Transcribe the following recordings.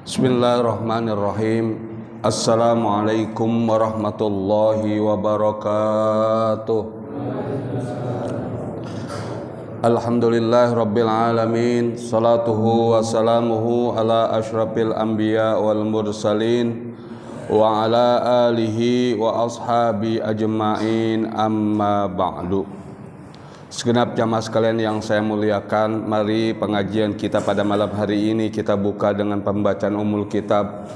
Bismillahirrahmanirrahim. Assalamualaikum warahmatullahi wabarakatuh. Alhamdulillah rabbil alamin. Salatuhu wa salamuhu ala ashrafil anbiya wal mursalin wa ala alihi wa ashabi ajma'in, amma ba'du. Segenap jamaah sekalian yang saya muliakan, mari pengajian kita pada malam hari ini kita buka dengan pembacaan Ummul Kitab.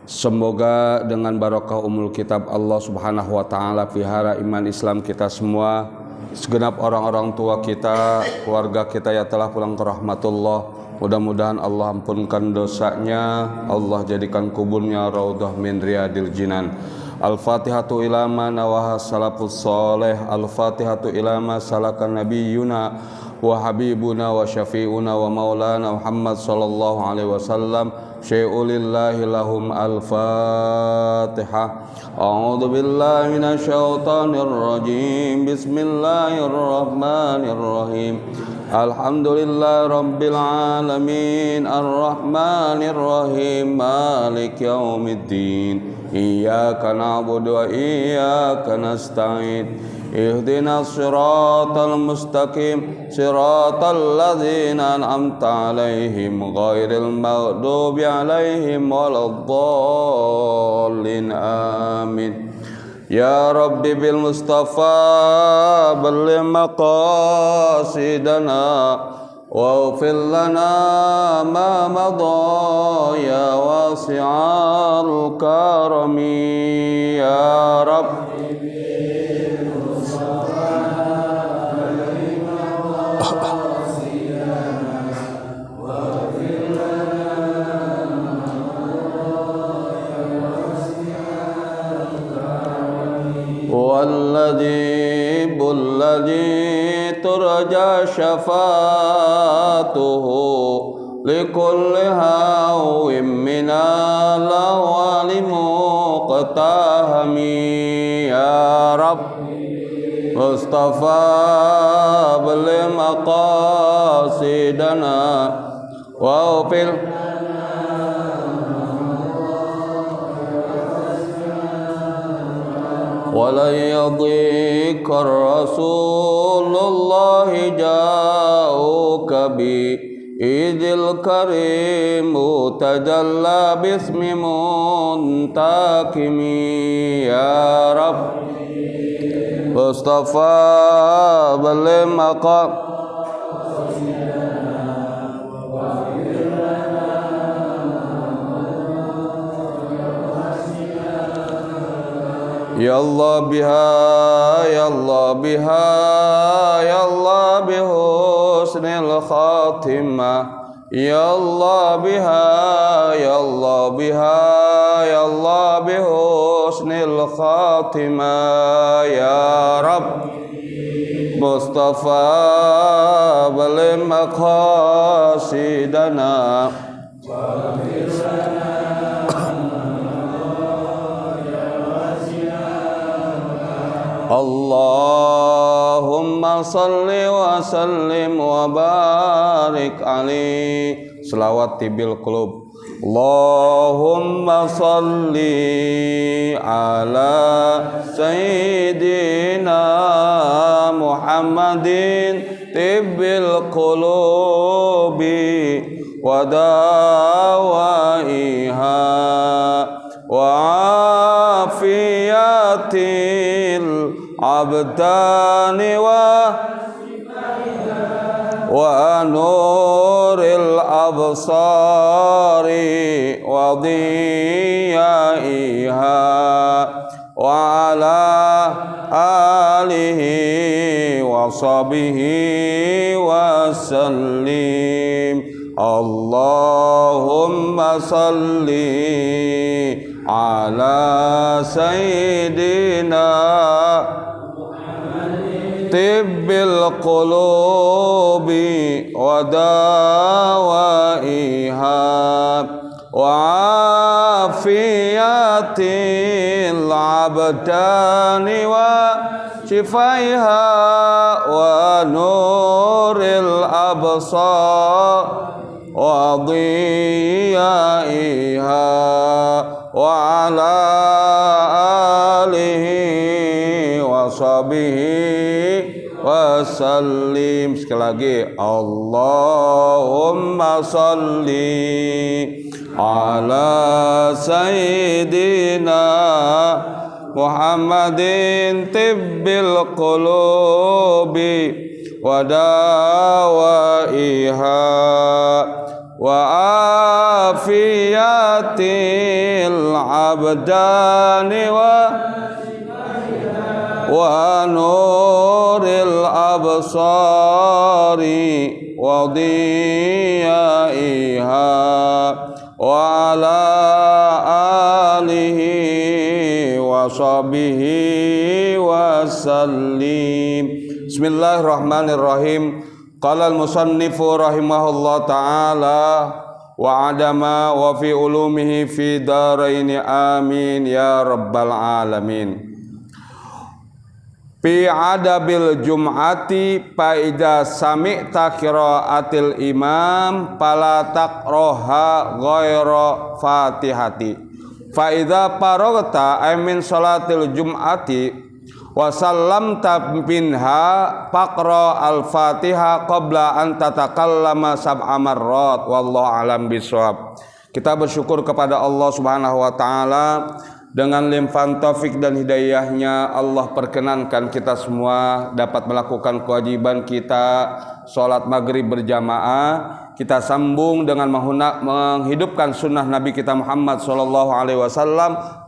Semoga dengan barokah Ummul Kitab Allah Subhanahu wa taala pelihara iman Islam kita semua, segenap orang-orang tua kita, keluarga kita yang telah pulang ke rahmatullah. Mudah-mudahan Allah ampunkan dosanya, Allah jadikan kuburnya raudhah min riyadil jinan. Al-Fatihatu ila ma nawaha salafus salih. Al-Fatihatu ila ma salakan nabiyyuna wa habibuna wa syafi'una wa maulana Muhammad sallallahu alaihi wasallam. Syai'ulillahi lahum al-Fatihah. A'udzu billahi minasy syaithanir rajim. Bismillahirrahmanirrahim. Alhamdulillahi rabbil alamin. Ar-rahmanir rahim. Maliki yaumiddin. Iyyaka na'budu wa iyyaka nasta'in. Ihdinas siratal mustaqim, siratal ladzina an'amta 'alaihim ghairil maghdubi 'alaihim waladdallin. Amin. Ya Rabbi bil Mustafa balligh maqasidana waghfir lana ma madha ya wasi'al karami. Ya Rabbi bil Mustafa balligh maqasidana waghfir lana والذي ترجى شفاعته لكل هاو من الأهوال مقتحم. يا رب مصطفى بلغ مقاصدنا واغفر ولن يضيق الرسول الله جاءوك بإذ الكريم تجلى باسم منتقم. يا رب مصطفى بلغ مقام Ya Allah biha, ya Allah biha, ya Allah bihusnil khatimah. Ya Allah biha, ya Allah biha, ya Allah bihusnil khatimah. Ya Rabb Mustafa baligh maqasidana Allahumma salli wa sallim wa barik alaihi. Selawat tibil qulub. Allahumma salli ala sayyidina Muhammadin tibil qulubi wa dawaiha wa afiyatil abdani wa nuril absari wa diyaiha wa ala alihi wa sahbihi wa sallim. Allahumma salli ala sayyidina tibbil qulubi wa dawaiha wa afiyatil abdani wa shifaiha wa nuril absar wa dhiyaiha iha wa ala alihi wa sahbihi wasallim. Sekali lagi, Allahumma salli ala sayyidina Muhammadin tibbil qulubi wa dawaiha wa afiyatil abdani wa nuril absari wa diyaiha wa ala alihi wa sahbihi wa sallim. Bismillahirrahmanirrahim. Qala al-musannifu rahimahullah ta'ala wa adama wa fi ulumihi fi daraini amin ya rabbal alamin. Fi adabil jum'ati fa idza sami'ta qiraatil imam fala taqraha ghaira fatihati fa idza faragta min salatil jum'ati wa sallamta minha faqra al-Fatihah qabla an tatakallama sab'a marrat wallahu alam bisawab. Kita bersyukur kepada Allah Subhanahu wa taala, dengan limpahan taufik dan hidayahnya Allah perkenankan kita semua dapat melakukan kewajiban kita salat maghrib berjamaah. Kita sambung dengan menghidupkan sunnah Nabi kita Muhammad SAW,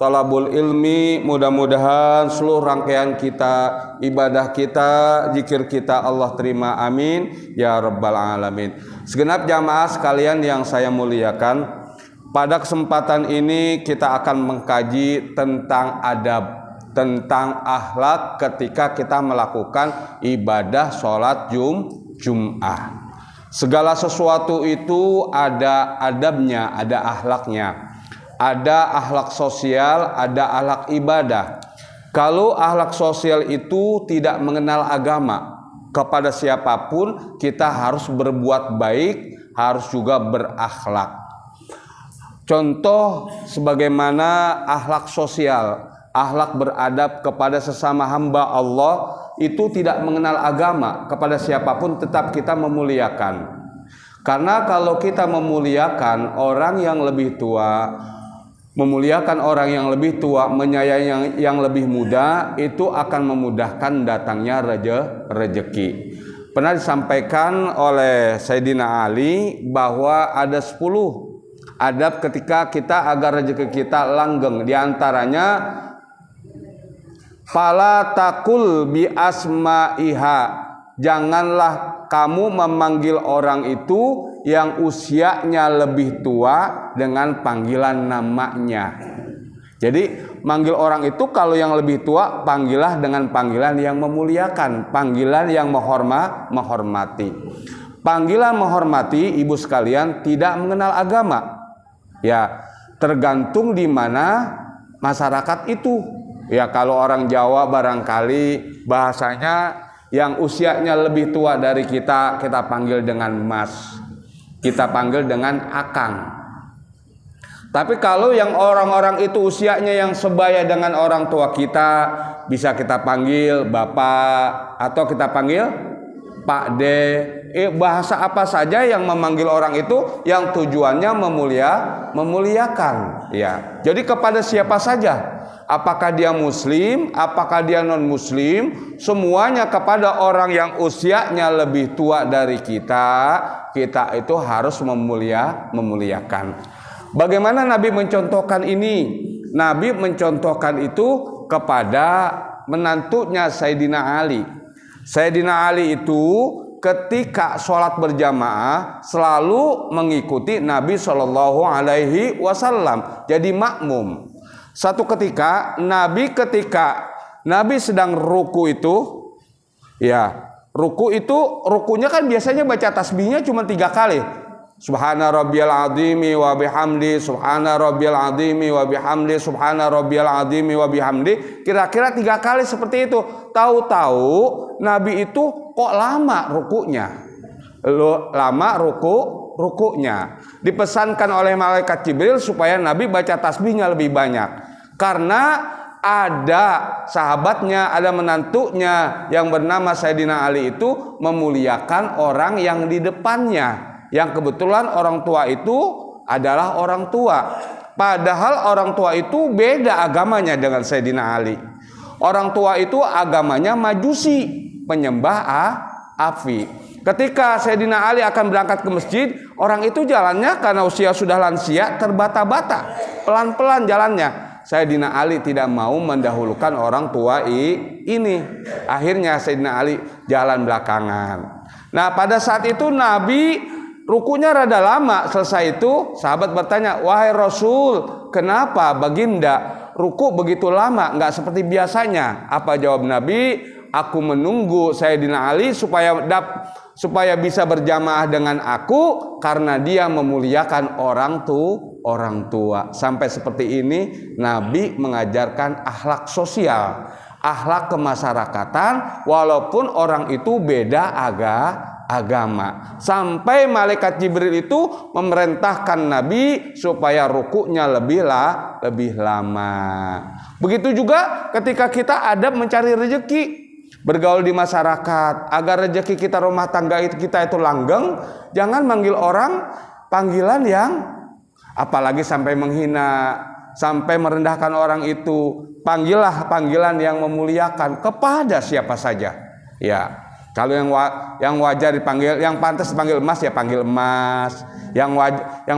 talabul ilmi. Mudah-mudahan seluruh rangkaian kita, ibadah kita, zikir kita Allah terima, amin ya rabbal alamin. Segenap jamaah sekalian yang saya muliakan, pada kesempatan ini kita akan mengkaji tentang adab, tentang akhlak ketika kita melakukan ibadah sholat Jum'ah. Segala sesuatu itu ada adabnya, ada akhlaknya. Ada akhlak sosial, ada akhlak ibadah. Kalau akhlak sosial itu tidak mengenal agama, kepada siapapun kita harus berbuat baik, harus juga berakhlak. Contoh sebagaimana akhlak sosial, akhlak beradab kepada sesama hamba Allah, itu tidak mengenal agama, kepada siapapun tetap kita memuliakan. Karena kalau kita memuliakan orang yang lebih tua, memuliakan orang yang lebih tua, menyayangi yang lebih muda, itu akan memudahkan datangnya rezeki. Pernah disampaikan oleh Sayyidina Ali bahwa ada 10 adab ketika kita agar rezeki kita langgeng. Di antaranya fala takul bi asma'iha, janganlah kamu memanggil orang itu yang usianya lebih tua dengan panggilan namanya. Jadi manggil orang itu kalau yang lebih tua, panggillah dengan panggilan yang memuliakan, panggilan yang menghormati. Panggilan menghormati, ibu sekalian, tidak mengenal agama. Ya, tergantung di mana masyarakat itu. Ya, kalau orang Jawa barangkali bahasanya yang usianya lebih tua dari kita, kita panggil dengan mas, kita panggil dengan akang. Tapi kalau yang orang-orang itu usianya yang sebaya dengan orang tua kita, bisa kita panggil bapak atau kita panggil Pak D. Bahasa apa saja yang memanggil orang itu yang tujuannya memuliakan. Ya, jadi kepada siapa saja. Apakah dia muslim, apakah dia non muslim, semuanya kepada orang yang usianya lebih tua dari kita, kita itu harus memuliakan. Bagaimana Nabi mencontohkan ini? Nabi mencontohkan itu kepada menantunya Sayyidina Ali. Sayyidina Ali itu ketika sholat berjamaah selalu mengikuti Nabi SAW, jadi makmum. Satu ketika Nabi sedang ruku itu, ya rukunya kan biasanya baca tasbihnya cuma 3 kali. Subhana rabbiyal azimi wa bihamdi, subhana rabbiyal azimi wa bihamdi, subhana rabbiyal azimi wa bihamdi. Kira-kira 3 kali seperti itu. Tahu-tahu Nabi itu kok lama rukunya. lama rukunya. Dipesankan oleh malaikat Jibril supaya Nabi baca tasbihnya lebih banyak. Karena ada sahabatnya, ada menantunya yang bernama Sayyidina Ali itu memuliakan orang yang di depannya, yang kebetulan orang tua itu adalah orang tua. Padahal orang tua itu beda agamanya dengan Sayyidina Ali. Orang tua itu agamanya Majusi, penyembah api. Ketika Sayyidina Ali akan berangkat ke masjid, orang itu jalannya karena usia sudah lansia terbata-bata, pelan-pelan jalannya. Sayyidina Ali tidak mau mendahulukan orang tua ini. Akhirnya Sayyidina Ali jalan belakangan. Nah, pada saat itu Nabi rukunya rada lama. Selesai itu sahabat bertanya, "Wahai Rasul, kenapa baginda ruku begitu lama, nggak seperti biasanya?" Apa jawab Nabi? "Aku menunggu Sayyidina Ali supaya bisa berjamaah dengan aku karena dia memuliakan orang tua." Sampai seperti ini Nabi mengajarkan akhlak sosial, akhlak kemasyarakatan, walaupun orang itu beda agama. Sampai malaikat Jibril itu memerintahkan Nabi supaya rukuknya lebih lama. Begitu juga ketika kita adab mencari rezeki, bergaul di masyarakat, agar rezeki kita, rumah tangga kita itu langgeng, jangan manggil orang panggilan yang apalagi sampai menghina, sampai merendahkan orang itu. Panggillah panggilan yang memuliakan kepada siapa saja. Ya, kalau yang wajar dipanggil, yang pantas dipanggil Mas ya panggil Mas, yang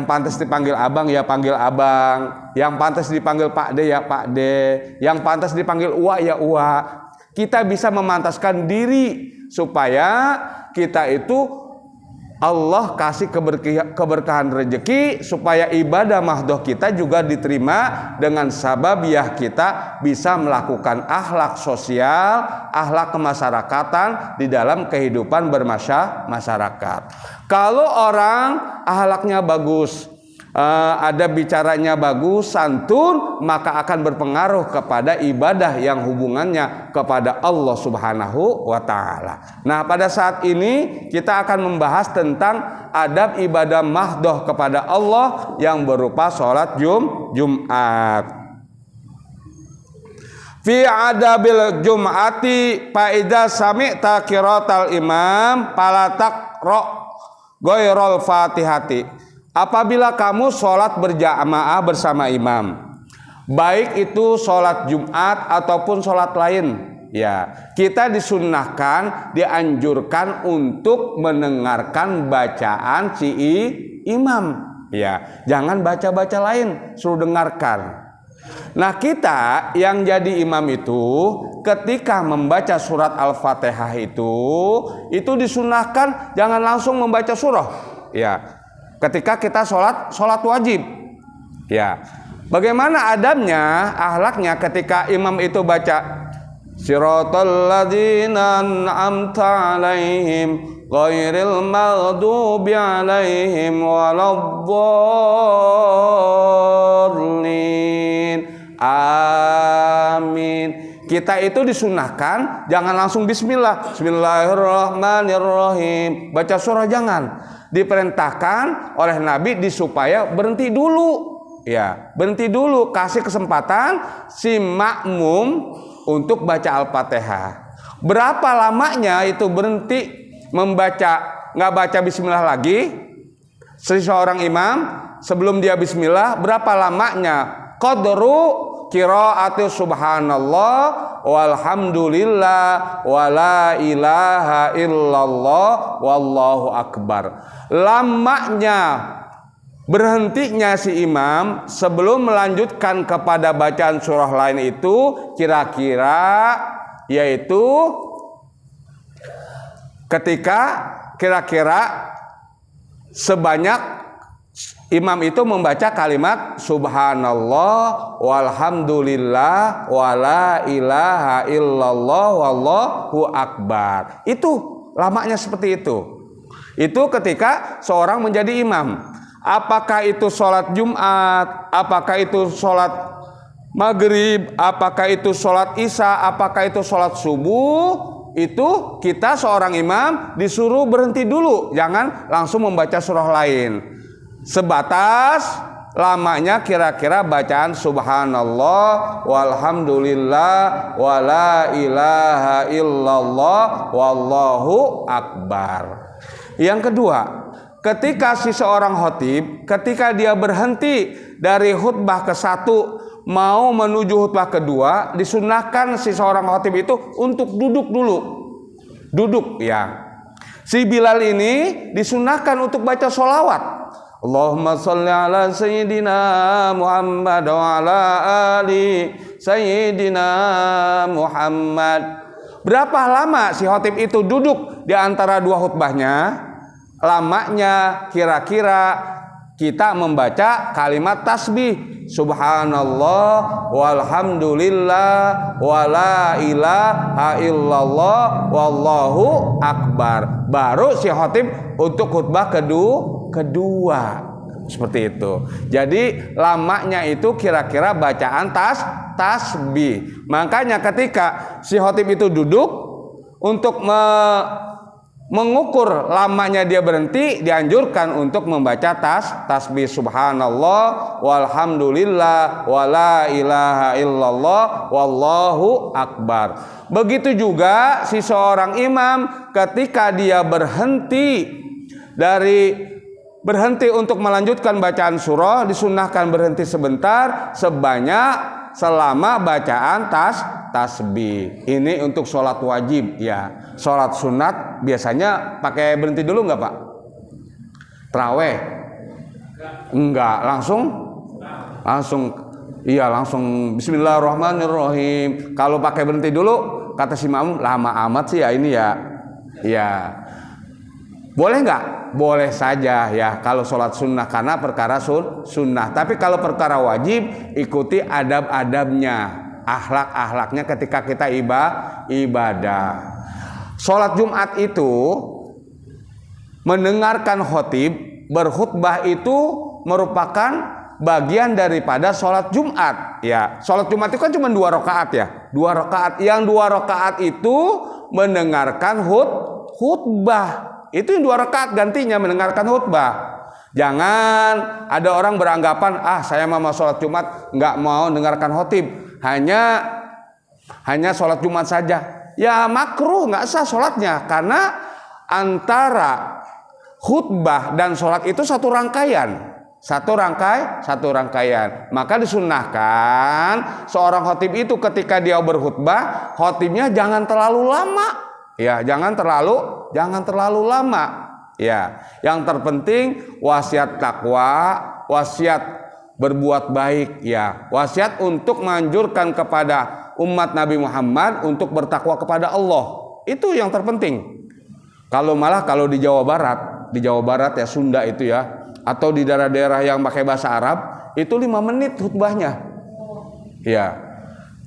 pantas dipanggil Abang ya panggil Abang, yang pantas dipanggil Pak De ya Pak De, yang pantas dipanggil Uwa ya Uwa. Kita bisa memantaskan diri supaya kita itu Allah kasih keberkahan rezeki, supaya ibadah mahdoh kita juga diterima dengan sababiah kita bisa melakukan akhlak sosial, akhlak kemasyarakatan di dalam kehidupan bermasyarakat. Kalau orang akhlaknya bagus, ada bicaranya bagus, santun, maka akan berpengaruh kepada ibadah yang hubungannya kepada Allah Subhanahu wa Ta'ala. Nah, pada saat ini kita akan membahas tentang adab ibadah mahdoh kepada Allah yang berupa sholat Jumat. Fi adabil Jum'ati faida sami'ta qiraatal imam falatak ghairul Fatihati. Apabila kamu sholat berjamaah bersama imam, baik itu sholat Jumat ataupun sholat lain, ya, kita disunnahkan, dianjurkan untuk mendengarkan bacaan si imam, ya, jangan baca-baca lain, suruh dengarkan. Nah, kita yang jadi imam itu ketika membaca surat Al-Fatihah itu disunnahkan jangan langsung membaca surah, ya. Ketika kita sholat wajib, ya, bagaimana adabnya, akhlaknya ketika imam itu baca Siratal ladzina an'amta 'alaihim ghairil maghdubi 'alaihim waladdallin. Amin. Kita itu disunahkan jangan langsung bismillah, bismillahirrahmanirrahim, baca surah jangan. Diperintahkan oleh Nabi supaya berhenti dulu, ya, berhenti dulu, kasih kesempatan si makmum untuk baca Al-Fatihah. Berapa lamanya itu berhenti membaca, nggak baca bismillah lagi? Seorang imam sebelum dia bismillah, berapa lamanya? Qadru qiraati subhanallah walhamdulillah wala ilaha illallah wallahu akbar. Lamanya, berhentinya si imam sebelum melanjutkan kepada bacaan surah lain itu kira-kira yaitu ketika kira-kira sebanyak imam itu membaca kalimat subhanallah walhamdulillah wala ilaha illallah wallahu akbar. Itu lamanya seperti itu. Itu ketika seorang menjadi imam. Apakah itu sholat Jumat, apakah itu sholat maghrib, apakah itu sholat isya, apakah itu sholat subuh, itu kita seorang imam disuruh berhenti dulu, jangan langsung membaca surah lain. Sebatas lamanya kira-kira bacaan subhanallah walhamdulillah wala ilaha illallah wallahu akbar. Yang kedua, ketika si seorang khatib, ketika dia berhenti dari khutbah ke-1 mau menuju khutbah kedua, disunahkan si seorang khatib itu untuk duduk dulu. Duduk ya. Si Bilal ini disunahkan untuk baca sholawat. Allahumma sholli ala sayyidina Muhammad wa ala ali sayyidina Muhammad. Berapa lama si khatib itu duduk di antara dua khutbahnya? Lamanya kira-kira kita membaca kalimat tasbih subhanallah walhamdulillah wala ilaha illallah wallahu akbar. Baru si khatib untuk khutbah kedua. Seperti itu. Jadi lamanya itu kira-kira bacaan tasbih. Makanya ketika si khatib itu duduk untuk mengukur lamanya dia berhenti, dianjurkan untuk membaca tasbih subhanallah walhamdulillah wala ilaha illallah wallahu akbar. Begitu juga si seorang imam ketika dia berhenti untuk melanjutkan bacaan surah, disunahkan berhenti sebentar selama bacaan tasbih. Ini untuk sholat wajib ya. Sholat sunat biasanya pakai berhenti dulu nggak Pak? Taraweh? Enggak, langsung Bismillahirrahmanirrahim. Kalau pakai berhenti dulu, kata si makmum, lama amat sih ya ini ya. Ya, boleh nggak? Boleh saja ya kalau sholat sunnah, karena perkara sunnah. Tapi kalau perkara wajib, ikuti adab-adabnya, akhlak-akhlaknya ketika kita ibadah. Sholat Jumat itu mendengarkan khatib berkhutbah itu merupakan bagian daripada sholat Jumat ya. Sholat Jumat itu kan cuma 2 rakaat ya. 2 rakaat. Yang 2 rakaat itu mendengarkan khutbah. Itu yang 2 rakaat gantinya mendengarkan khutbah. Jangan ada orang beranggapan saya mau sholat Jumat nggak mau dengarkan khatib, hanya sholat Jumat saja. Ya makruh, nggak sah sholatnya, karena antara khutbah dan sholat itu satu rangkaian. Maka disunnahkan seorang khatib itu ketika dia berkhutbah, khatibnya jangan terlalu lama. Ya, jangan terlalu lama. Ya, yang terpenting wasiat takwa, wasiat berbuat baik ya. Wasiat untuk menganjurkan kepada umat Nabi Muhammad untuk bertakwa kepada Allah. Itu yang terpenting. Kalau di Jawa Barat ya, Sunda itu ya, atau di daerah-daerah yang pakai bahasa Arab, itu 5 menit khutbahnya. Ya.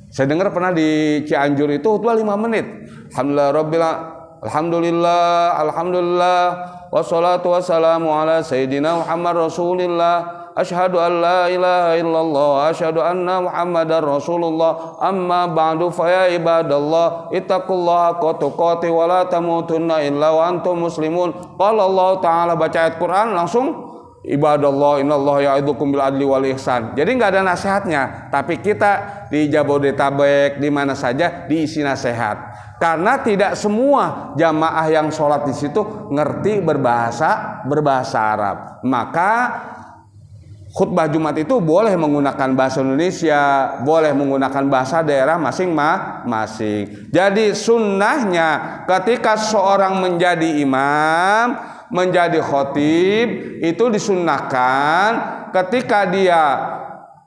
Saya dengar pernah di Cianjur itu khutbah 5 menit. Alhamdulillah wassalatu wassalamu ala sayyidina Muhammad Rasulillah. Asyhadu an la ilaha illallah, asyhadu anna Muhammadar Rasulullah. Amma ba'du fa ya ibadallah, ittaqullaha haqqa tuqatih wa la tamutunna illa wa antum muslimun. Qala Allah Ta'ala, baca ayat Quran langsung ibadallah innallaha ya'idukum bil adli wal ihsan. Jadi enggak ada nasihatnya, tapi kita di Jabodetabek di mana saja diisi nasihat. Karena tidak semua jamaah yang sholat di situ ngerti berbahasa Arab. Maka khutbah Jumat itu boleh menggunakan bahasa Indonesia, boleh menggunakan bahasa daerah masing-masing. Jadi sunnahnya ketika seorang menjadi imam, menjadi khatib, itu disunnahkan ketika dia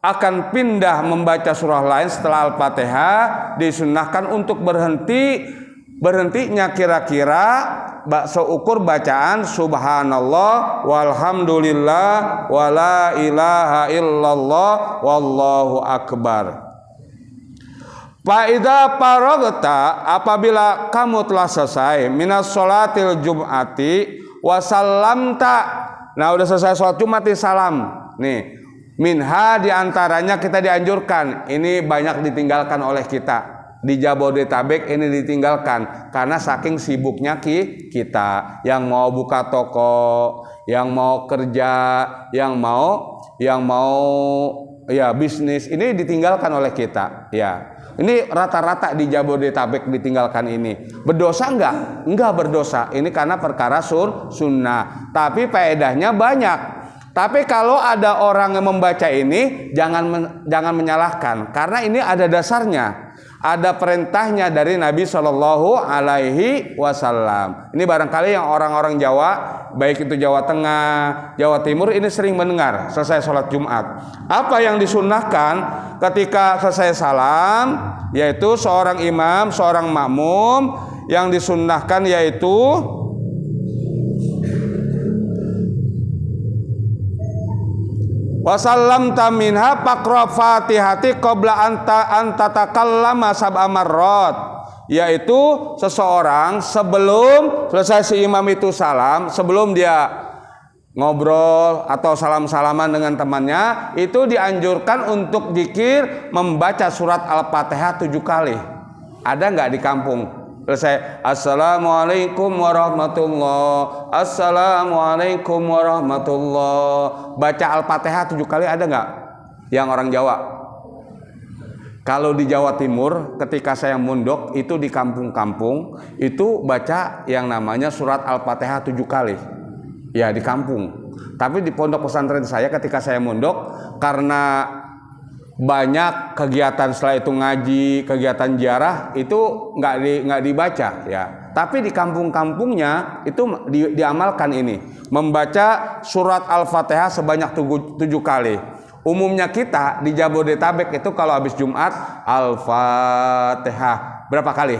akan pindah membaca surah lain setelah Al-Fatihah, disunnahkan untuk berhentinya kira-kira seukur bacaan subhanallah walhamdulillah wala ilaha illallah wallahu akbar. Fa idza faragta, apabila kamu telah selesai minas sholatil jum'ati wa sallamta. Nah, udah selesai sholat Jumat salam. Nih, minha diantaranya kita dianjurkan, ini banyak ditinggalkan oleh kita di Jabodetabek ini ditinggalkan karena saking sibuknya kita yang mau buka toko, yang mau kerja, yang mau ya bisnis, ini ditinggalkan oleh kita ya. Ini rata-rata di Jabodetabek ditinggalkan ini. Berdosa enggak? Enggak berdosa. Ini karena perkara sunnah. Tapi faedahnya banyak. Tapi kalau ada orang yang membaca ini, jangan menyalahkan. Karena ini ada dasarnya. Ada perintahnya dari Nabi Shallallahu Alaihi Wasallam. Ini barangkali yang orang-orang Jawa, baik itu Jawa Tengah, Jawa Timur, ini sering mendengar selesai sholat Jumat. Apa yang disunnahkan ketika selesai salam, yaitu seorang imam, seorang makmum, yang disunnahkan yaitu wasallam taminha faqra fatihati qabla anta tatakallama sab'a marrat, yaitu seseorang sebelum selesai si imam itu salam, sebelum dia ngobrol atau salam-salaman dengan temannya, itu dianjurkan untuk zikir membaca surat Al-Fatihah 7 kali. Ada nggak di kampung? Selesai assalamualaikum warahmatullah, assalamualaikum warahmatullah, baca Al-Fatihah 7 kali, ada nggak yang orang Jawa? Kalau di Jawa Timur ketika saya mondok itu di kampung-kampung itu baca yang namanya surat Al-Fatihah 7 kali ya di kampung. Tapi di pondok pesantren saya ketika saya mondok, karena banyak kegiatan setelah itu ngaji, kegiatan ziarah, itu nggak dibaca ya. Tapi di kampung-kampungnya itu diamalkan ini, membaca surat Al-Fatihah sebanyak 7 kali. Umumnya kita di Jabodetabek itu kalau habis Jumat Al-Fatihah berapa kali?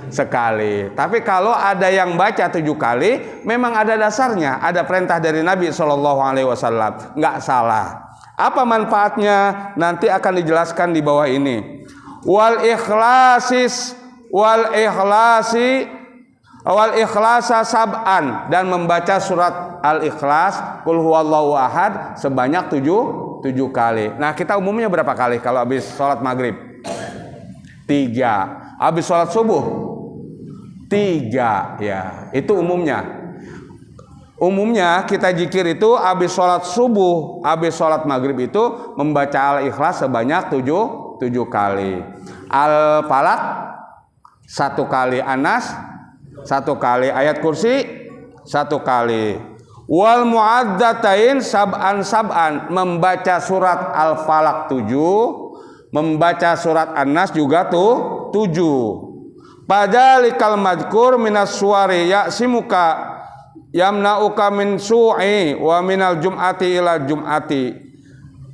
Sekali. Tapi kalau ada yang baca 7 kali, memang ada dasarnya, ada perintah dari Nabi SAW, nggak salah. Apa manfaatnya? Nanti akan dijelaskan di bawah ini. Wal ikhlasa sab'an, dan membaca surat Al-Ikhlas Qul huwallahu ahad sebanyak 7 kali. Nah, kita umumnya berapa kali kalau habis sholat maghrib? 3. Habis sholat subuh 3 ya. Itu umumnya. Umumnya kita zikir itu habis sholat subuh, habis sholat maghrib itu membaca Al-Ikhlas sebanyak 7 kali. Al-Falaq 1 kali, Anas 1 kali, ayat kursi 1 kali. Wal mu'adzatain sab'an, membaca surat Al-Falaq 7, membaca surat Anas juga 7. Padzalikal madkur minas suwari ya'simuka yamna'uka min su'i wa minal jum'ati ila jum'ati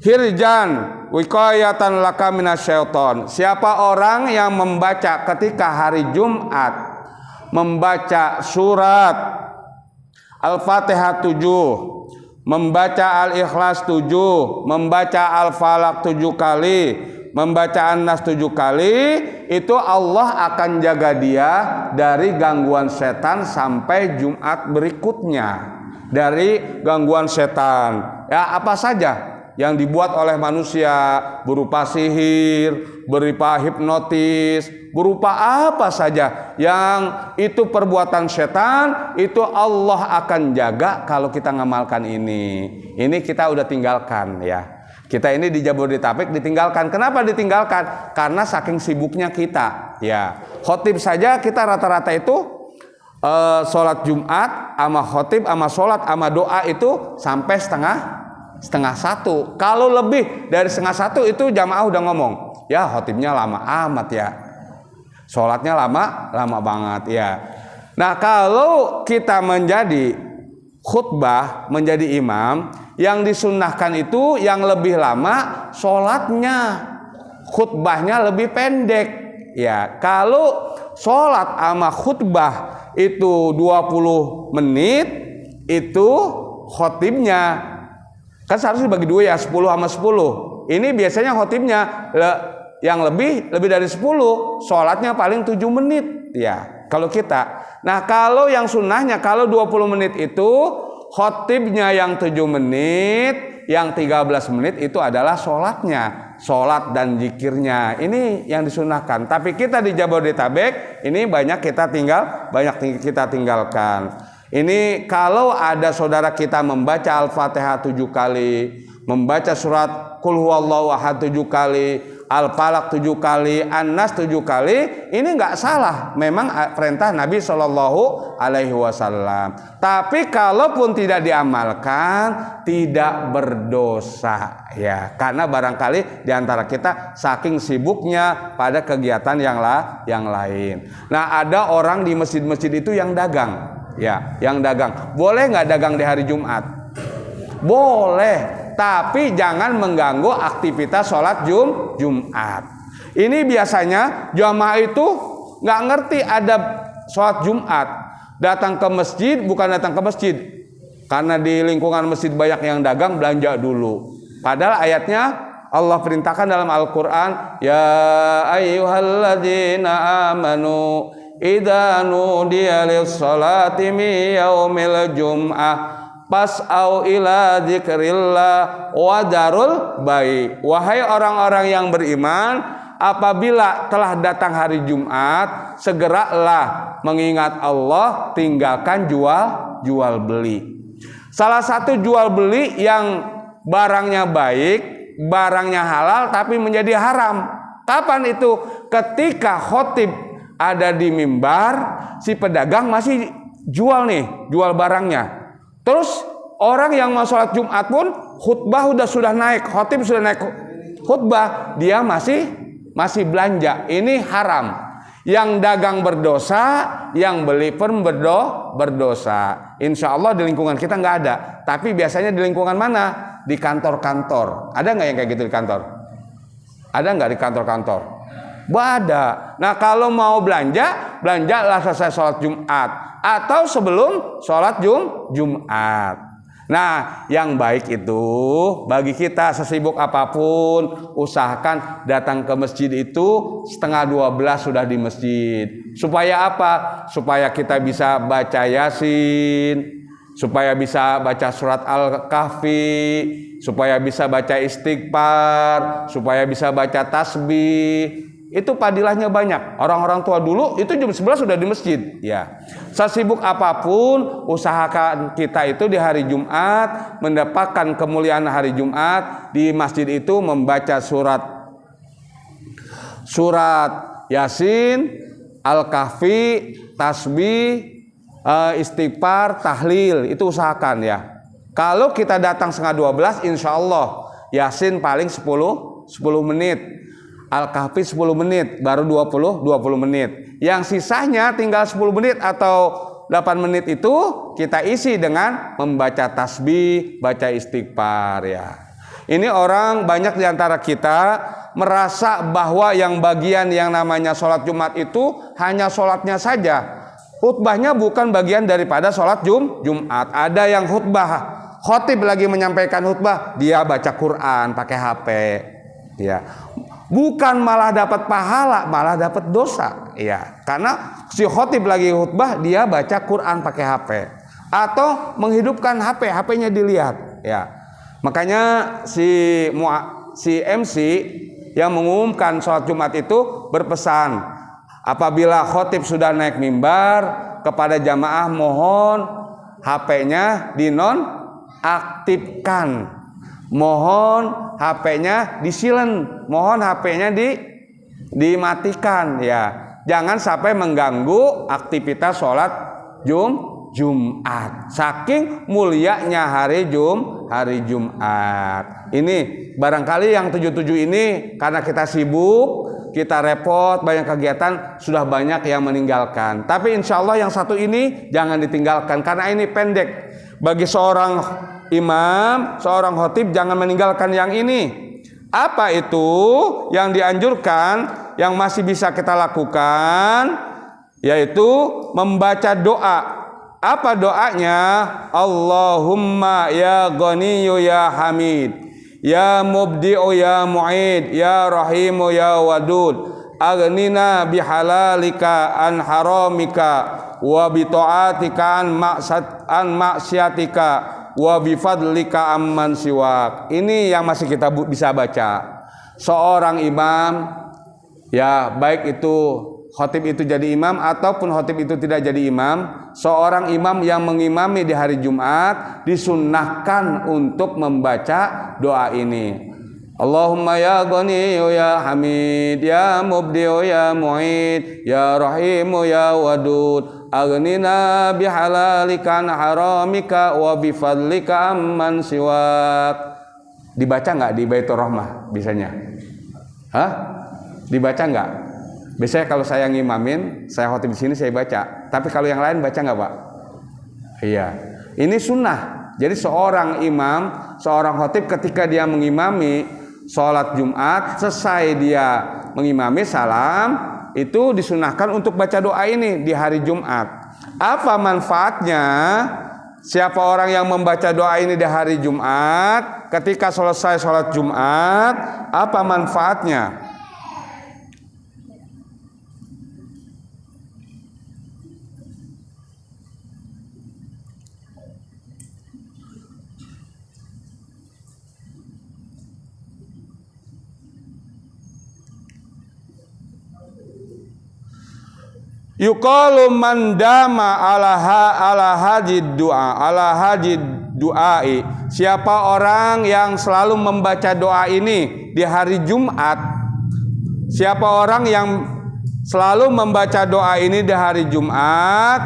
hirjan wiqayatan laka minasyaiton. Siapa orang yang membaca ketika hari Jumat, membaca surat Al-Fatihah 7, membaca Al-Ikhlas 7, membaca Al-Falaq 7 kali, membaca An-Nas 7 kali, itu Allah akan jaga dia dari gangguan setan sampai Jumat berikutnya. Dari gangguan setan ya, apa saja yang dibuat oleh manusia, berupa sihir, berupa hipnotis, berupa apa saja yang itu perbuatan setan, itu Allah akan jaga kalau kita ngamalkan ini. Ini kita udah tinggalkan ya. Kita ini di Jabodetabek ditinggalkan. Kenapa ditinggalkan? Karena saking sibuknya kita ya. Khotib saja kita rata-rata itu sholat Jumat sama khotib sama sholat sama doa itu sampai setengah 1. Kalau lebih dari setengah 1 itu jamaah udah ngomong, ya khotibnya lama amat ya, sholatnya lama banget ya. Nah, kalau kita menjadi khutbah, menjadi imam, yang disunnahkan itu yang lebih lama sholatnya, khutbahnya lebih pendek ya. Kalau sholat sama khutbah itu 20 menit, itu khotibnya kan seharusnya bagi 2 ya, 10 sama 10. Ini biasanya khotibnya yang lebih dari 10, sholatnya paling 7 menit ya kalau kita. Nah, kalau yang sunnahnya kalau 20 menit itu khotibnya yang 7 menit, yang 13 menit itu adalah sholatnya, sholat dan zikirnya. Ini yang disunahkan. Tapi kita di Jabodetabek ini banyak kita tinggalkan. Ini kalau ada saudara kita membaca Al-Fatihah 7 kali, membaca surat Qul huwallahu ahad 7 kali, Al-Falaq 7 kali, An-Nas 7 kali, ini enggak salah. Memang perintah Nabi Shallallahu alaihi wasallam. Tapi kalaupun tidak diamalkan, tidak berdosa ya. Karena barangkali di antara kita saking sibuknya pada kegiatan yang lain. Nah, ada orang di masjid-masjid itu yang dagang. Ya, yang dagang. Boleh enggak dagang di hari Jumat? Boleh. Tapi jangan mengganggu aktivitas sholat Jumat. Ini biasanya jamaah itu nggak ngerti ada sholat Jumat. Datang ke masjid bukan datang ke masjid, karena di lingkungan masjid banyak yang dagang, belanja dulu. Padahal ayatnya Allah perintahkan dalam Al-Quran, ya ayyuhalladzina amanu idza nudiya lis-sholati min yaumil jum'ah pas'au ila dzikrillah wa darul bai. Wahai orang-orang yang beriman, apabila telah datang hari Jumat, segeralah mengingat Allah, tinggalkan jual beli. Salah satu jual beli yang barangnya baik, barangnya halal tapi menjadi haram. Kapan itu? Ketika khotib ada di mimbar, si pedagang masih jual barangnya. Terus orang yang mau sholat Jumat pun khutbah sudah naik, khotib sudah naik khutbah, dia masih belanja. Ini haram. Yang dagang berdosa, yang beli pun berdosa. Insya Allah di lingkungan kita nggak ada. Tapi biasanya di lingkungan mana? Di kantor-kantor. Ada nggak yang kayak gitu di kantor? Ada nggak di kantor-kantor? Ada. Nah, kalau mau belanjalah selesai sholat Jumat atau sebelum sholat Jumat. Nah, yang baik itu bagi kita sesibuk apapun, usahakan datang ke masjid itu 11:30 sudah di masjid. Supaya apa? Supaya kita bisa baca Yasin, supaya bisa baca surat Al-Kahfi, supaya bisa baca istighfar, supaya bisa baca tasbih. Itu padilahnya banyak. Orang-orang tua dulu itu jam 11 sudah di masjid. Ya, sesibuk apapun, usahakan kita itu di hari Jumat mendapatkan kemuliaan hari Jumat di masjid itu membaca surat Yasin, Al-Kahfi, tasbih, istighfar, tahlil. Itu usahakan ya. Kalau kita datang 11:30, insya Allah Yasin paling 10 menit. Al-Kahfi 10 menit, baru 20 menit. Yang sisanya tinggal 10 menit atau 8 menit itu kita isi dengan membaca tasbih, baca istighfar ya. Ini orang banyak di antara kita merasa bahwa yang bagian yang namanya sholat Jumat itu hanya sholatnya saja. Khutbahnya bukan bagian daripada sholat Jumat. Ada yang khotib lagi menyampaikan khutbah, dia baca Quran pakai HP ya. Bukan malah dapat pahala, malah dapat dosa ya. Karena si khotib lagi khutbah, dia baca Quran pakai HP atau menghidupkan HP-nya dilihat ya. Makanya si MC yang mengumumkan sholat Jumat itu berpesan, apabila khotib sudah naik mimbar, kepada jamaah mohon HP-nya dinonaktifkan. Mohon HP-nya di-silent, mohon HP-nya dimatikan ya. Jangan sampai mengganggu aktivitas sholat Jumat. Saking mulianya hari Jumat. Ini barangkali yang 77 ini karena kita sibuk, kita repot, banyak kegiatan, sudah banyak yang meninggalkan. Tapi insya Allah yang satu ini jangan ditinggalkan karena ini pendek. Bagi seorang imam, seorang khotib jangan meninggalkan yang ini. Apa itu yang dianjurkan, yang masih bisa kita lakukan? Yaitu membaca doa. Apa doanya? Allahumma ya Ghaniyyu ya Hamid, ya Mubdi'u ya Mu'id, ya Rahimu ya Wadud, aghnina bihalalika an haramika wa bi ta'atika an maksiatika wa bi fadlika amman siwak. Ini yang masih kita bisa baca. Seorang imam, ya baik itu khotib itu jadi imam ataupun khotib itu tidak jadi imam, seorang imam yang mengimami di hari Jumat disunnahkan untuk membaca doa ini. Allahumma ya Ghani ya Hamid ya Mubdi ya Mu'id ya Rahim ya Wadud aghnina bihalalika an haramika wa bifadlika amman siwak. Dibaca nggak di Baitur Rahmah bisanya? Hah? Dibaca nggak? Biasanya kalau saya ngimamin, saya khotib di sini saya baca. Tapi kalau yang lain baca nggak, Pak? Iya. Ini sunnah. Jadi seorang imam, seorang khotib ketika dia mengimami sholat Jumat, selesai dia mengimami salam, itu disunahkan untuk baca doa ini di hari Jumat. Apa manfaatnya? Siapa orang yang membaca doa ini di hari Jumat, ketika selesai sholat Jumat, apa manfaatnya? Yuqalu man dama ala hajid du'ai. Siapa orang yang selalu membaca doa ini di hari Jumat? Siapa orang yang selalu membaca doa ini di hari Jumat?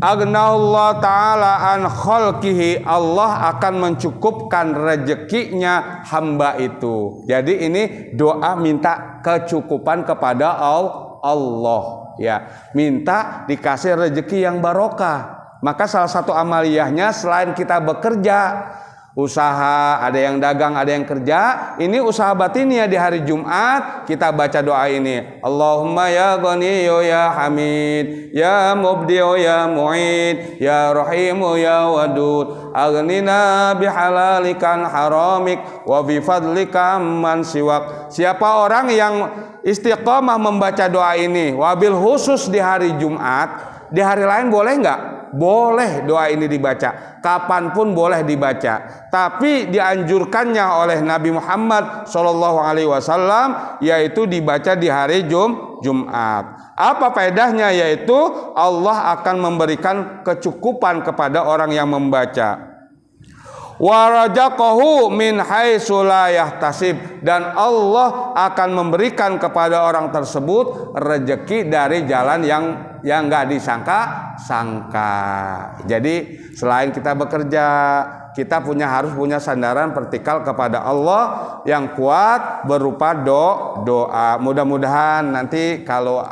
Aghnallahu ta'ala an khalqihi. Allah akan mencukupkan rezekinya hamba itu. Jadi ini doa minta kecukupan kepada Allah. Ya, minta dikasih rezeki yang barokah. Maka salah satu amaliyahnya selain kita bekerja, usaha, ada yang dagang, ada yang kerja, ini usaha batinnya di hari Jumat kita baca doa ini. Allahumma ya Ghani ya Hamid ya Mubdi ya Mu'id ya Rahim ya Wadud aghnina bihalalikan haramik wa bifadlika amman siwak. Siapa orang yang istiqomah membaca doa ini wabil khusus di hari Jumat, di hari lain boleh nggak? Boleh doa ini dibaca, kapanpun boleh dibaca. Tapi dianjurkannya oleh Nabi Muhammad SAW yaitu dibaca di hari Jumat. Apa faedahnya? Yaitu Allah akan memberikan kecukupan kepada orang yang membaca. Warajaqahu min haitsu la yahtasib, dan Allah akan memberikan kepada orang tersebut rezeki dari jalan yang enggak disangka-sangka. Jadi selain kita bekerja, kita harus punya sandaran vertikal kepada Allah yang kuat berupa doa. Mudah-mudahan nanti kalau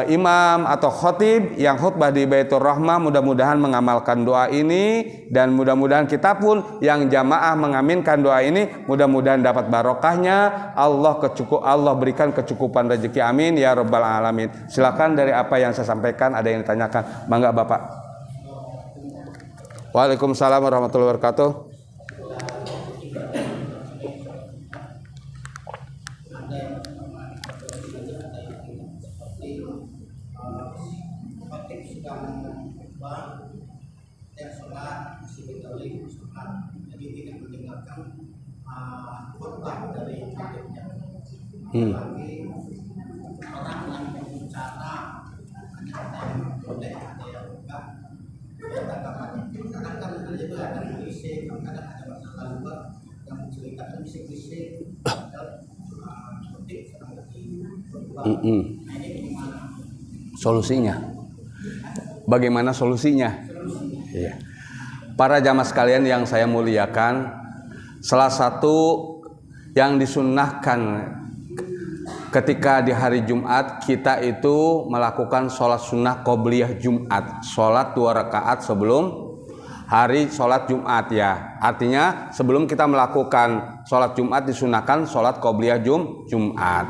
imam atau khotib yang khutbah di Baitur Rahmah mudah-mudahan mengamalkan doa ini, dan mudah-mudahan kita pun yang jamaah mengaminkan doa ini mudah-mudahan dapat barokahnya. Allah berikan kecukupan rezeki, amin ya rabbal alamin. Silakan dari apa yang saya sampaikan ada yang ditanyakan, mangga Bapak. Waalaikumsalam warahmatullahi wabarakatuh. Solusinya, bagaimana solusinya? Iya. Para jamaah sekalian yang saya muliakan, salah satu yang disunnahkan ketika di hari Jumat kita itu melakukan sholat sunnah qobliyah Jumat, sholat 2 rakaat sebelum hari sholat Jumat ya. Artinya sebelum kita melakukan sholat Jumat disunahkan sholat qobliyah Jumat.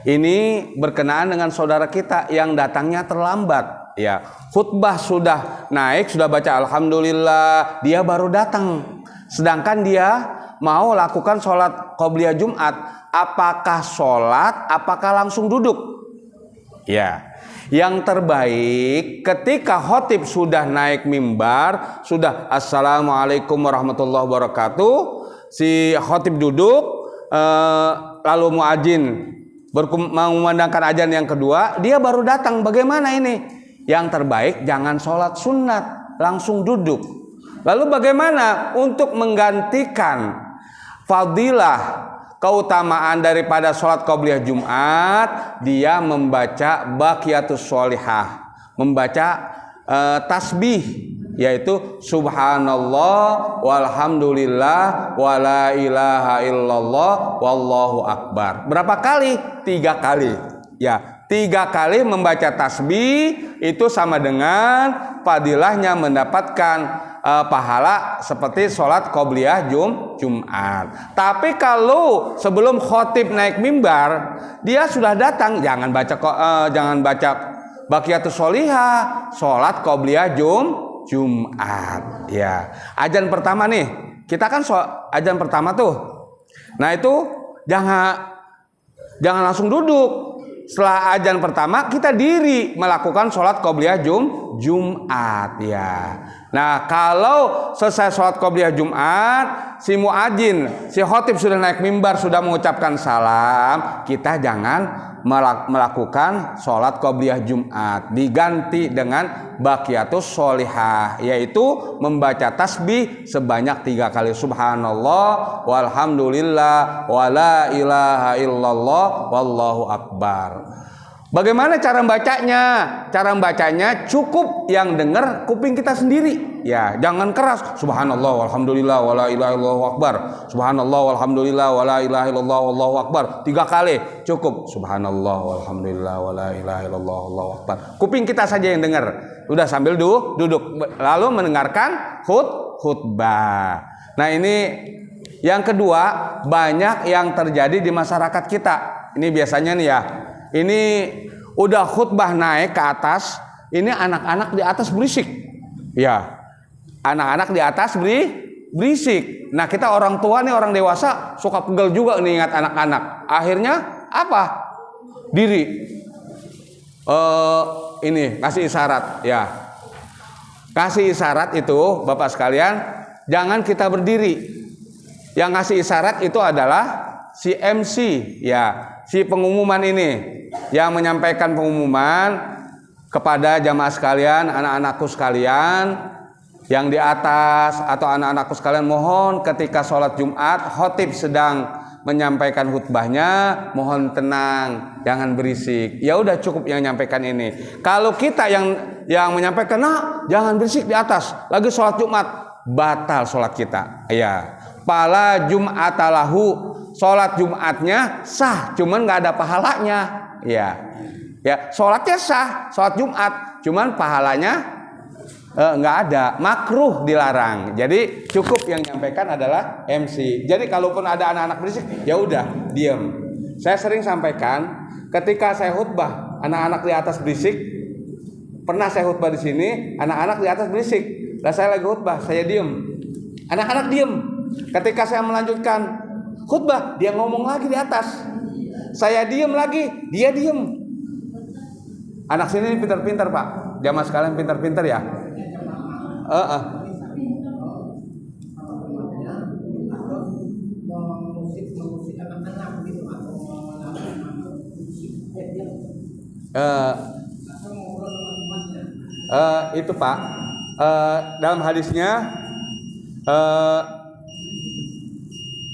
Ini berkenaan dengan saudara kita yang datangnya terlambat ya. Khutbah sudah naik, sudah baca alhamdulillah, dia baru datang. Sedangkan dia mau lakukan sholat qobliyah Jumat, apakah sholat, apakah langsung duduk? Ya, yang terbaik ketika khotib sudah naik mimbar, sudah assalamualaikum warahmatullahi wabarakatuh, si khotib duduk, lalu muadzin mengumandangkan azan yang kedua, dia baru datang. Bagaimana ini? Yang terbaik jangan sholat sunat, langsung duduk. Lalu bagaimana untuk menggantikan fadilah keutamaan daripada sholat qobliyah Jumat? Dia membaca baqiyatus sholihah, membaca tasbih, yaitu subhanallah walhamdulillah wala ilaha illallah wallahu akbar. Berapa kali? 3 kali. Ya, 3 kali membaca tasbih itu sama dengan fadilahnya mendapatkan pahala seperti sholat qobliyah Jumat. Tapi kalau sebelum khotib naik mimbar dia sudah datang, jangan baca baqiyatus sholihah, sholat qobliyah Jumat. Ya, azan pertama nih, kita kan azan pertama tuh. Nah itu jangan langsung duduk. Setelah azan pertama kita diri melakukan sholat qobliyah Jumat. Ya. Nah kalau selesai sholat qobliyah Jumat, si muadzin, si khotib sudah naik mimbar, sudah mengucapkan salam, kita jangan melakukan sholat qobliyah Jumat, diganti dengan baqiyatus sholihah, yaitu membaca tasbih sebanyak 3 kali, subhanallah walhamdulillah wala ilaha illallah wallahu akbar. Bagaimana cara membacanya? Cara membacanya cukup yang dengar kuping kita sendiri. Ya, jangan keras. Subhanallah walhamdulillah wala ilaha illallah akbar. Subhanallah walhamdulillah wala ilaha illallah wallahu akbar. 3 kali cukup. Subhanallah walhamdulillah wala ilaha illallah wallahu akbar. Kuping kita saja yang dengar. Udah sambil duduk lalu mendengarkan khutbah. Nah, ini yang kedua, banyak yang terjadi di masyarakat kita. Ini biasanya nih ya. Ini udah khutbah naik ke atas, ini anak-anak di atas berisik. Ya, anak-anak di atas berisik. Nah, kita orang tua nih, orang dewasa suka pegel juga nih ingat anak-anak. Akhirnya apa? Diri. Ini kasih isyarat ya. Kasih isyarat itu Bapak sekalian, jangan kita berdiri. Yang kasih isyarat itu adalah si MC ya, si pengumuman ini yang menyampaikan pengumuman kepada jamaah sekalian, anak-anakku sekalian yang di atas atau anak-anakku sekalian, mohon ketika sholat Jumat khotib sedang menyampaikan khutbahnya, mohon tenang, jangan berisik. Ya udah cukup yang menyampaikan ini. Kalau kita yang menyampaikan, nah jangan berisik di atas, lagi sholat Jumat, batal sholat kita. Ya, pala Jum'atalahu, sholat Jumatnya sah, cuman nggak ada pahalanya. Ya, sholatnya sah, sholat Jumat, cuman pahalanya nggak ada, makruh, dilarang. Jadi cukup yang nyampaikan adalah MC. Jadi kalaupun ada anak-anak berisik, ya udah diam. Saya sering sampaikan, ketika saya khutbah, anak-anak di atas berisik. Pernah saya khutbah di sini, anak-anak di atas berisik. Lah saya lagi khutbah, saya diam. Anak-anak diam. Ketika saya melanjutkan khutbah, dia ngomong lagi di atas. Saya diem lagi, dia diem. Anak sini pintar-pintar Pak. Jamaah sekalian pintar-pintar ya. Itu Pak. Dalam hadisnya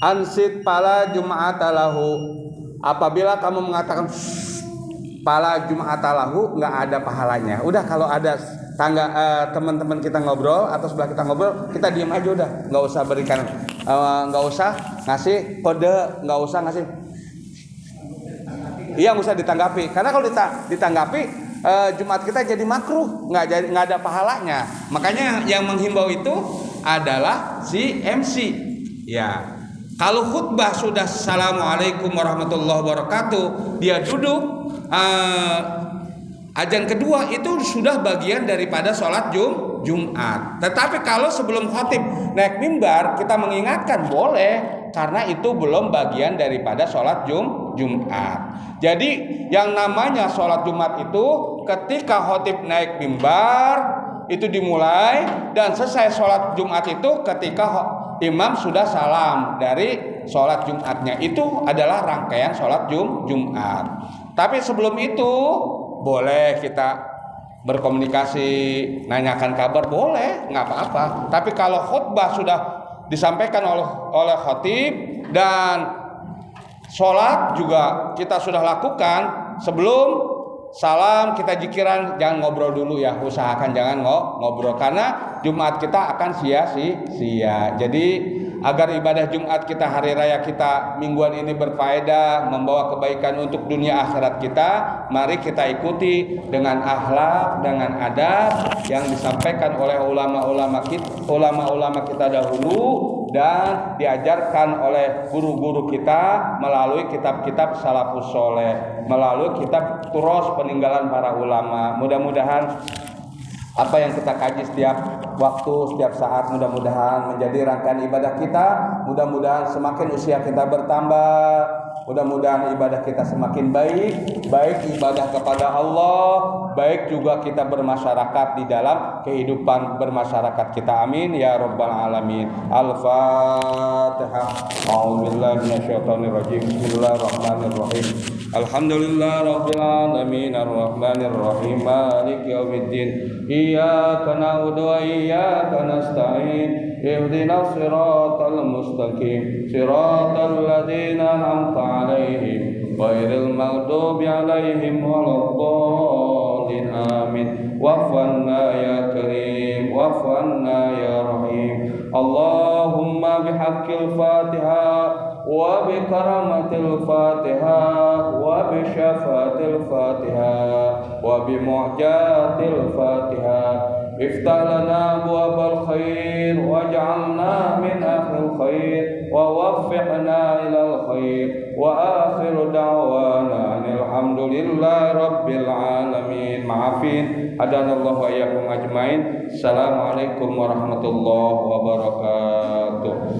ansit pala Jum'atalahu, apabila kamu mengatakan pala Jum'atalahu, nggak ada pahalanya. Udah, kalau ada teman-teman kita ngobrol atau sebelah kita ngobrol, kita diam aja udah, nggak usah berikan, nggak usah ngasih kode, nggak usah ngasih, iya nggak usah ditanggapi, karena kalau ditanggapi Jumat kita jadi makruh, nggak ada pahalanya. Makanya yang menghimbau itu adalah si MC. Ya. Kalau khutbah sudah assalamualaikum warahmatullahi wabarakatuh, dia duduk, azan kedua itu sudah bagian daripada sholat Jumat. Tetapi kalau sebelum khatib naik mimbar kita mengingatkan boleh, karena itu belum bagian daripada sholat Jumat. Jadi yang namanya sholat Jumat itu ketika khatib naik mimbar itu dimulai, dan selesai sholat Jumat itu ketika imam sudah salam dari sholat Jumatnya. Itu adalah rangkaian sholat Jumat. Tapi sebelum itu boleh kita berkomunikasi, nanyakan kabar, boleh, nggak apa-apa. Tapi kalau khutbah sudah disampaikan oleh khatib dan sholat juga kita sudah lakukan, sebelum salam kita jikiran, jangan ngobrol dulu ya, usahakan jangan ngobrol, karena Jumat kita akan sia-sia. Jadi agar ibadah Jumat kita, hari raya kita mingguan ini berfaedah, membawa kebaikan untuk dunia akhirat kita, mari kita ikuti dengan akhlak, dengan adab yang disampaikan oleh ulama-ulama kita dahulu dan diajarkan oleh guru-guru kita melalui kitab-kitab salafus soleh, melalui kitab turos peninggalan para ulama. Mudah-mudahan apa yang kita kaji setiap waktu, setiap saat, mudah-mudahan menjadi rangkaian ibadah kita. Mudah-mudahan semakin usia kita bertambah, mudah-mudahan ibadah kita semakin baik ibadah kepada Allah, baik juga kita bermasyarakat di dalam kehidupan bermasyarakat kita. Amin ya rabbal alamin. Al-Fatihah. A'udzubillahi minasyaitonirrajim. Bismillahirrahmanirrahim. Alhamdulillah rabbil alamin arrahmanir rahim maliki yaumiddin iyyaka na'budu wa iyyaka nasta'in ihdinas siratal mustaqim siratal ladzina an'amta 'alaihim ghairil maghdubi 'alaihim waladdallin amin. Wa'fu ya karim wa'fu ya rahim. Allahumma bihaqqil Fatihah wa bi karamatil Fatihah wa bi syafatil Fatihah wa bi mu'jatil Fatihah iftah lana abwabal khair waj'alna min ahlil khair wa waffiqna ilal khair wa akhiru da'wana alhamdulillahi rabbil alamin. Maafin hadanallahu wa iyyakum ajmain. Assalamualaikum warahmatullahi wabarakatuh.